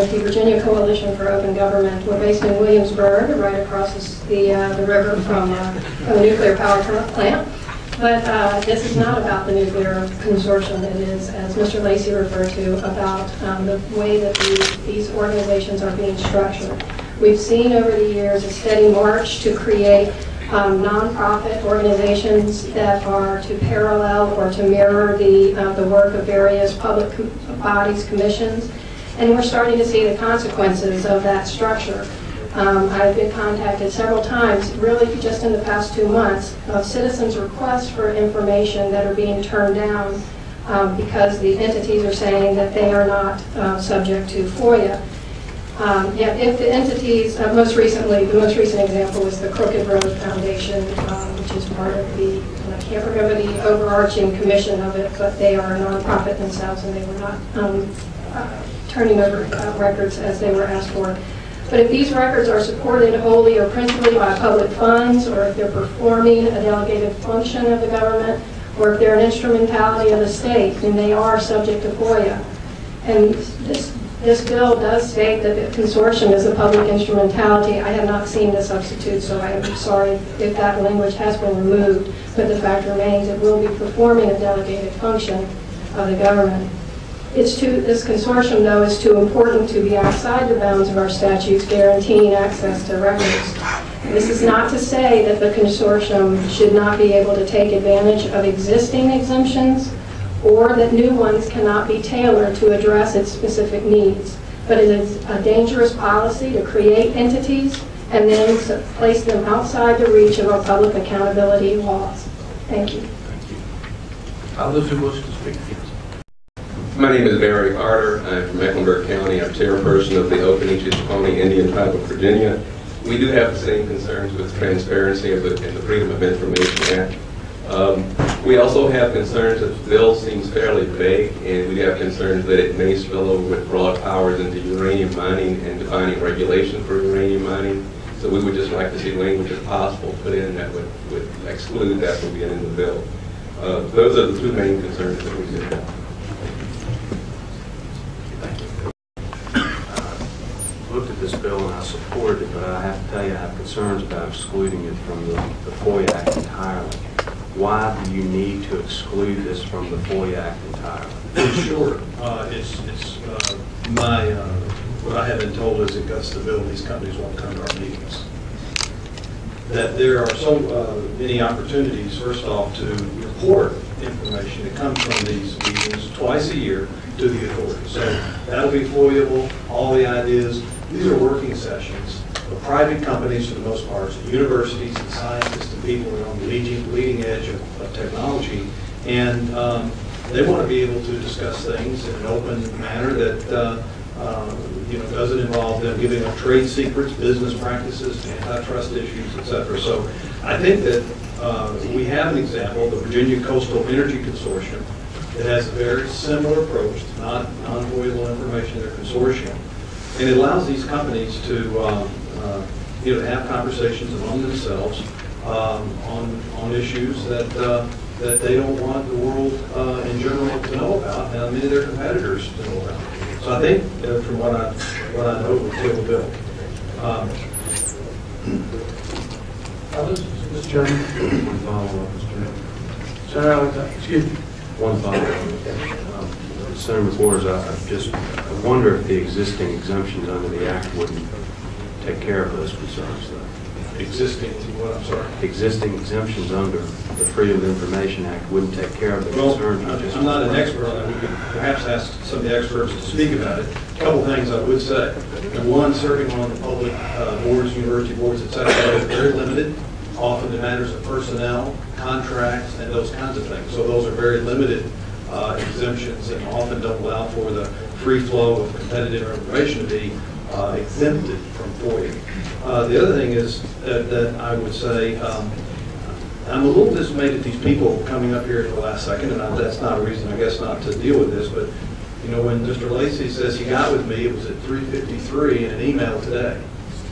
with the Virginia Coalition for Open Government. We're based in Williamsburg, right across the river from a nuclear power plant. But this is not about the nuclear consortium. It is, as Mr. Lacey referred to, about the way that these organizations are being structured. We've seen over the years a steady march to create nonprofit organizations that are to parallel or to mirror the work of various public bodies, commissions, and we're starting to see the consequences of that structure. I've been contacted several times, really just in the past 2 months, of citizens' requests for information that are being turned down because the entities are saying that they are not subject to FOIA. If the entities, the most recent example was the Crooked Road Foundation, which is part of the, and I can't remember the overarching commission of it, but they are a nonprofit themselves and they were not turning over records as they were asked for. But if these records are supported wholly or principally by public funds, or if they're performing a delegated function of the government, or if they're an instrumentality of the state, then they are subject to FOIA. And this bill does state that the consortium is a public instrumentality. I have not seen the substitute, so I am sorry if that language has been removed, but the fact remains it will be performing a delegated function of the government. This consortium, though, is too important to be outside the bounds of our statutes guaranteeing access to records. This is not to say that the consortium should not be able to take advantage of existing exemptions or that new ones cannot be tailored to address its specific needs. But it is a dangerous policy to create entities and then to place them outside the reach of our public accountability laws. Thank you. Thank you. Others who wish to speak? My name is Barry Carter. I'm from Mecklenburg County. I'm chairperson of the Oconee-Chickapony Indian Tribe of Virginia. We do have the same concerns with transparency and the Freedom of Information Act. We also have concerns that the bill seems fairly vague, and we have concerns that it may spill over with broad powers into uranium mining and defining regulation for uranium mining. So we would just like to see language, if possible, put in that would exclude that from being in the bill. Those are the two main concerns that we have. Looked at this bill and I supported it, but I have to tell you I have concerns about excluding it from the FOIA Act entirely. Why do you need to exclude this from the FOIA Act entirely? Sure. What I have been told is it guts the bill, these companies won't come to our meetings. That there are so many opportunities, first off, to report information that comes from these meetings twice a year to the authorities. So that'll be FOIA-able, all the ideas. These are working sessions of private companies for the most part, so universities and scientists and people that are on the leading edge of technology. And they want to be able to discuss things in an open manner that doesn't involve them giving up trade secrets, business practices, antitrust issues, etc. So I think that we have an example, the Virginia Coastal Energy Consortium, that has a very similar approach to non-FOIA-able information in their consortium. And it allows these companies to have conversations among themselves on issues that they don't want the world in general to know about, and many of their competitors to know about. So I think, from what I know, we will bill. Mr. Chairman? One follow-up, Mr. Chairman. Senator Alexander, excuse me. One follow-up. Senator McWhorter, I wonder if the existing exemptions under the Act wouldn't take care of those concerns, though. Existing, what, I'm sorry? Existing exemptions under the Freedom of Information Act wouldn't take care of the concerns. I'm not an expert on that. We could perhaps ask some of the experts to speak about it. A couple things I would say. Number one, serving on the public boards, university boards, etc., is very limited. Often it matters of personnel, contracts, and those kinds of things. So those are very limited exemptions and often don't allow for the free flow of competitive information to be exempted from FOIA. The other thing is that I would say I'm a little dismayed at these people coming up here at the last second, and that's not a reason, I guess, not to deal with this, but when Mr. Lacey says he got with me, it was at 3:53 in an email today.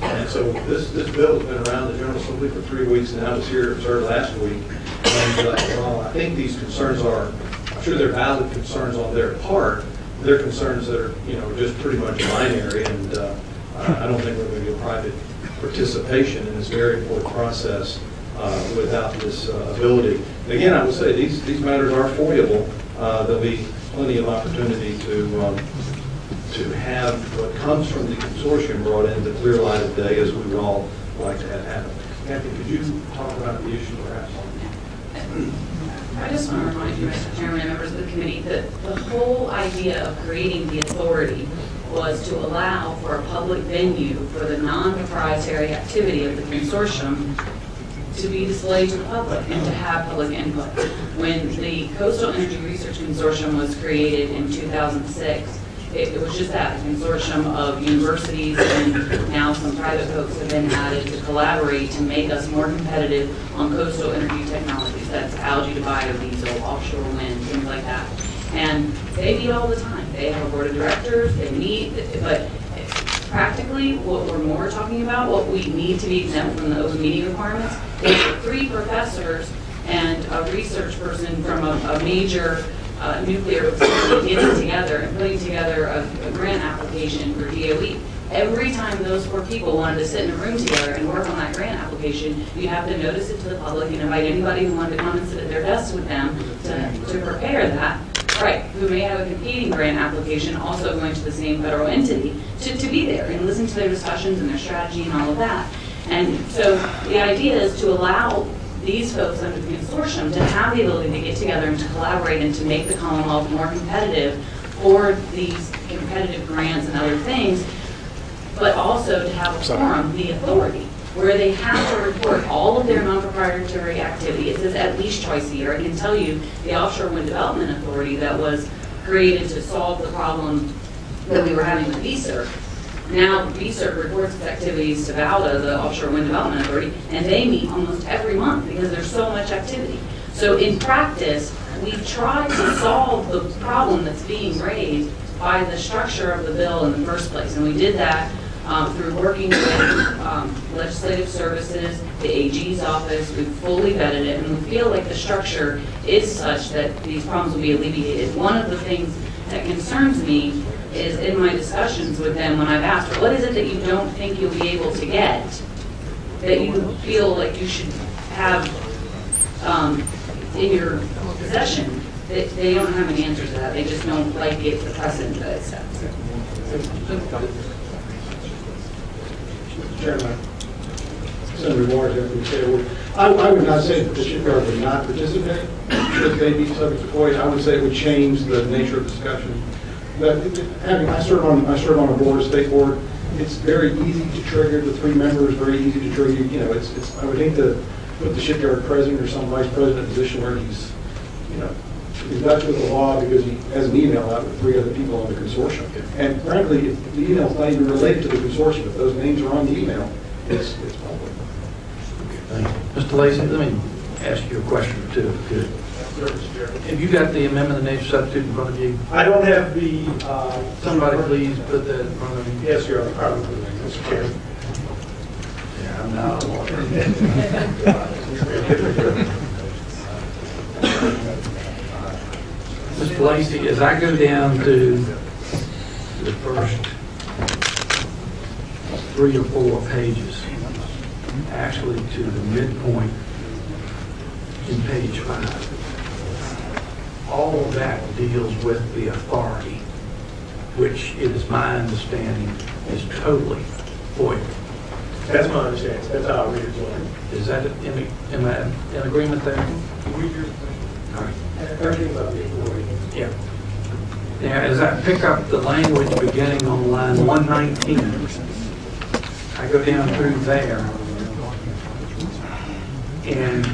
And so this bill has been around the General Assembly for 3 weeks now. It was here, it was heard last week. And I think these concerns are, I'm sure they're valid concerns on their part, they're concerns that are, just pretty much binary, and I don't think we're going to get private participation in this very important process without this ability. And again, I would say these matters are FOIable. There'll be plenty of opportunity to have what comes from the consortium brought into clear light of day, as we would all like to have happen. Kathy, could you talk about the issue perhaps? I just want to remind you, Mr. Chairman and members of the committee, that the whole idea of creating the authority was to allow for a public venue for the non-proprietary activity of the consortium to be displayed to the public and to have public input. When the Coastal Energy Research Consortium was created in 2006, it was just that, a consortium of universities and now some private folks have been added to collaborate to make us more competitive on coastal energy technologies. That's algae to biodiesel, offshore wind, things like that. And they meet all the time. They have a board of directors, they meet, but practically what we're more talking about, what we need to be exempt from the open meeting requirements, is 3 professors and a research person from a major nuclear facility getting together and putting together a grant application for DOE. Every time those 4 people wanted to sit in a room together and work on that grant application, you have to notice it to the public and invite anybody who wanted to come and sit at their desks with them to prepare that, right, who may have a competing grant application also going to the same federal entity, to be there and listen to their discussions and their strategy and all of that. And so the idea is to allow these folks under the consortium to have the ability to get together and to collaborate and to make the Commonwealth more competitive for these competitive grants and other things, but also to have a forum, the authority, where they have to report all of their non-proprietary activity. It says at least twice a year. I can tell you the Offshore Wind Development Authority that was created to solve the problem that we were having with VSERC. Now, VSERC reports its activities to VALDA, the Offshore Wind Development Authority, and they meet almost every month because there's so much activity. So in practice, we've tried to solve the problem that's being raised by the structure of the bill in the first place. And we did that through working with legislative services, the AG's office. We've fully vetted it, and we feel like the structure is such that these problems will be alleviated. One of the things that concerns me is in my discussions with them when I've asked, what is it that you don't think you'll be able to get, that you feel like you should have in your possession? They don't have an answer to that. They just don't like it, the precedent that it sets. Chairman, Senator Warren, I would not say that the shipyard would not participate. Should they be subject to FOIA, I would say it would change the nature of discussion. But I serve on a board, a state board. It's very easy to trigger the 3 members. Very easy to trigger. I would hate to put the shipyard president or some vice president position where he's Dutch with the law because he has an email out with 3 other people on the consortium. And frankly, if the email's not even related to the consortium, if those names are on the email, it's public. Thank you. Mr. Lacy, let me ask you a question or two, if you could. Have you got the amendment of the nature substitute in front of you? I don't have the... Somebody please put that in front of me. Yes, Your Honor. Mr. Chairman. Yeah, I'm now. Mr. Lacy, as I go down to the first 3 or 4 pages, actually to the midpoint in page 5, all of that deals with the authority, which it is my understanding is totally FOIA. That's my understanding. That's how I read it. Is that am I in agreement there? All right. Everything about the authority. Yeah. Now, as I pick up the language beginning on line 119, I go down through there, and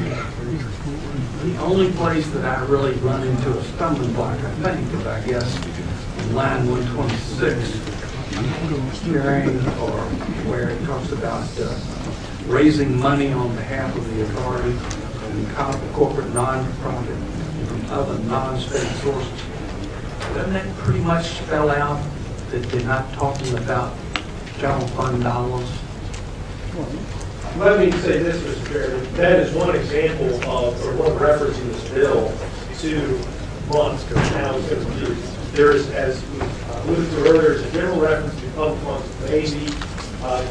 the only place that I really run into a stumbling block, I think, is I guess in line 126, hearing or where it talks about raising money on behalf of the authority and corporate non-profit and from other non-state sources. Doesn't that pretty much spell out that they're not talking about general fund dollars? Let me say this, Mr. Chairman. That is one example of, or one reference in this bill to months and how it's going to be used. There is, as we alluded to earlier, there's a general reference to public funds may be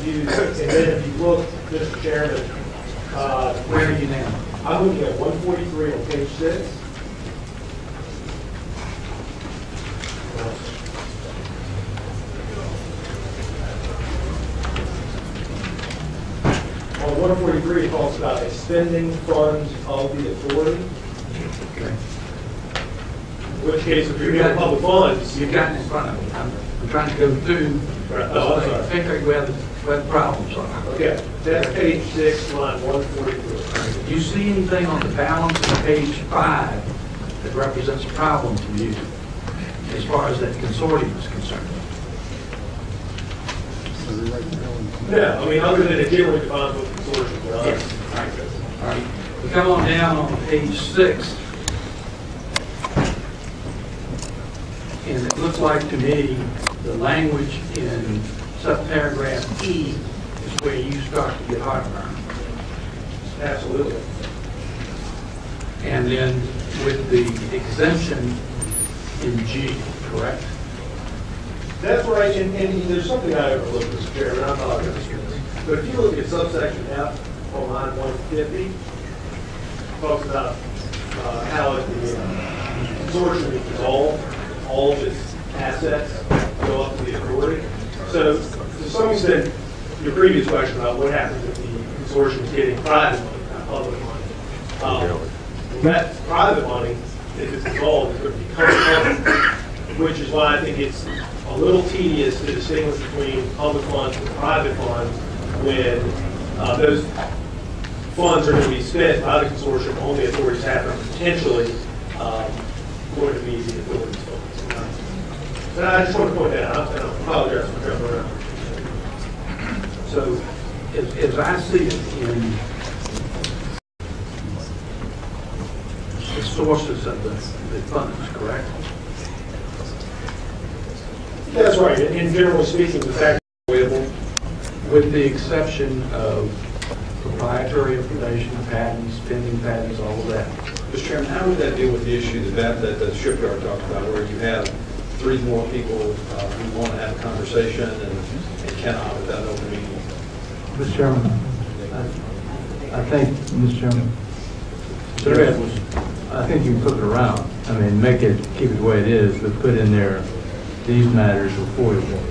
used. And then if you look, Mr. Chairman, Where are you now? I'm looking at 143 on page 6. On 143, it talks about expending funds of the authority. Okay. In which case, if you're getting public funds, You've got it in front of me. I'm trying to go through. Oh, I'm sorry. I think where the problems are. okay, that's page 6, line 143. Do you see anything on the balance of page 5 that represents a problem to you as far as that consortium is concerned? No, I mean, other than it generally defines what the consortium does. Yes. All right. We come on down on page 6. And it looks like to me the language in subparagraph E is where you start to get heartburn. Absolutely. And then with the exemption in G, correct? That's right, and there's something I overlooked, Mr. Chairman, I apologize for this. But if you look at subsection F on line 150, it talks about how the consortium is dissolved, all of its assets go up to the authority. So to some extent, your previous question about what happens if the consortium is getting private money, not public money. That private money, if it's dissolved, is going to become public, which is why I think it's a little tedious to distinguish between public funds and private funds when those funds are going to be spent by the consortium on the authority's behalf and potentially going to be the authority's funds. And I just want to point that out, and I apologize for jumping around. So as I see it in the sources of the funds, correct? That's right, and generally speaking, the fact With the exception of proprietary information, patents, pending patents, all of that. Mr. Chairman, how would that deal with the issue that the shipyard talked about, where you have 3 more people who want to have a conversation and cannot without an open meeting? Mr. Chairman, I think, Mr. Chairman, I think you can flip it around. I mean, keep it the way it is, but put in there, these matters are foilable.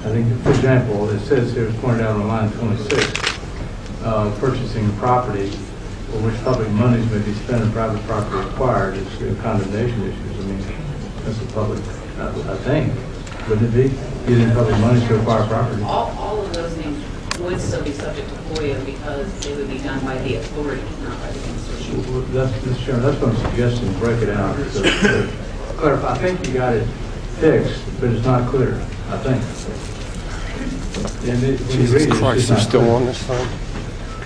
I think, for example, it says here, it's pointed out on line 26, purchasing property for which public monies may be spent and private property acquired is condemnation issues. I mean, that's a public, I think, wouldn't it be? Using public monies to acquire property. All of those things would still be subject to FOIA because they would be done by the authority, not by the consortium. Well, Mr. Chairman, that's what I'm suggesting, break it out. So, clarify, I think you got it fixed, but it's not clear, I think. And when you read it, it's just still on this time?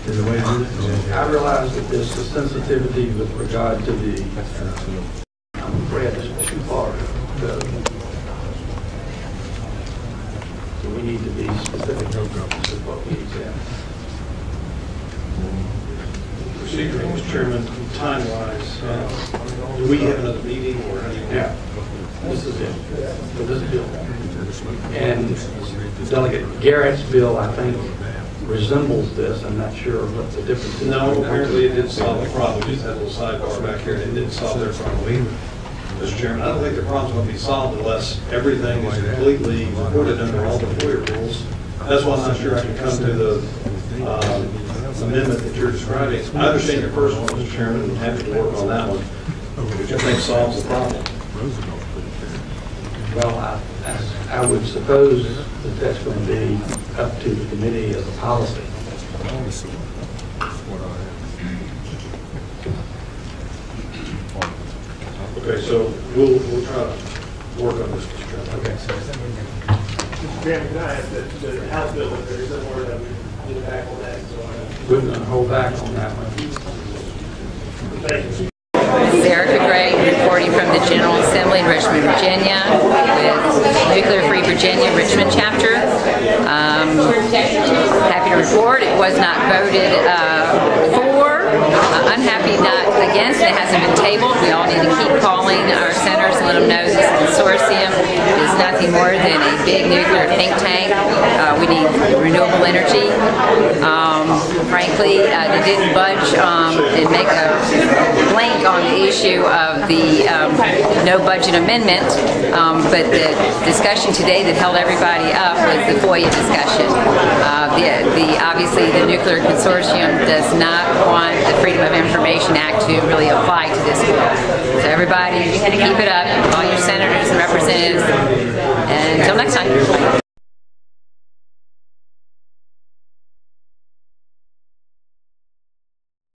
Is the way it is? I realize that there's a sensitivity with regard to the, I'm afraid this is too far to go. So we need to be specific with what we examine. Procedurally, Mr. Chairman, time-wise, do we have another meeting or anything? Yeah, this is it, for this bill. And Delegate Garrett's bill, I think, resembles this. I'm not sure what the difference is. No, apparently it didn't solve the problem. We just had a little sidebar back here, and it didn't solve their problem either. Mr. Chairman, I don't think the problem's going to be solved unless everything is completely reported under all the FOIA rules. That's why I'm not sure I can come to the amendment that you're describing. I understand your first one, Mr. Chairman, and I'm happy to work on that one, which I think solves the problem. Well, I would suppose that that's going to be up to the committee as a policy. Okay, so we'll try to work on this, Mr. Chairman. Okay. Mr. Chairman, can I ask that the House bill, if there is somewhere that we get back on that? So We're going to hold back on that one. thank you. Erica Gray, reporting from the General Assembly in Richmond, Virginia, with Nuclear Free Virginia Richmond chapter. Happy to report it was not voted for. Unhappy not against. It hasn't been tabled. We all need to keep calling our senators and let them know this consortium is nothing more than a big nuclear think tank. We need renewable energy. Frankly, they didn't budge and make a blank on the issue of the no budget amendment, but the discussion today that held everybody up was the FOIA discussion. Obviously, the Nuclear Consortium does not want the Freedom of Information Act to really apply to this bill. So everybody, keep it up, all your senators and representatives, and until next time.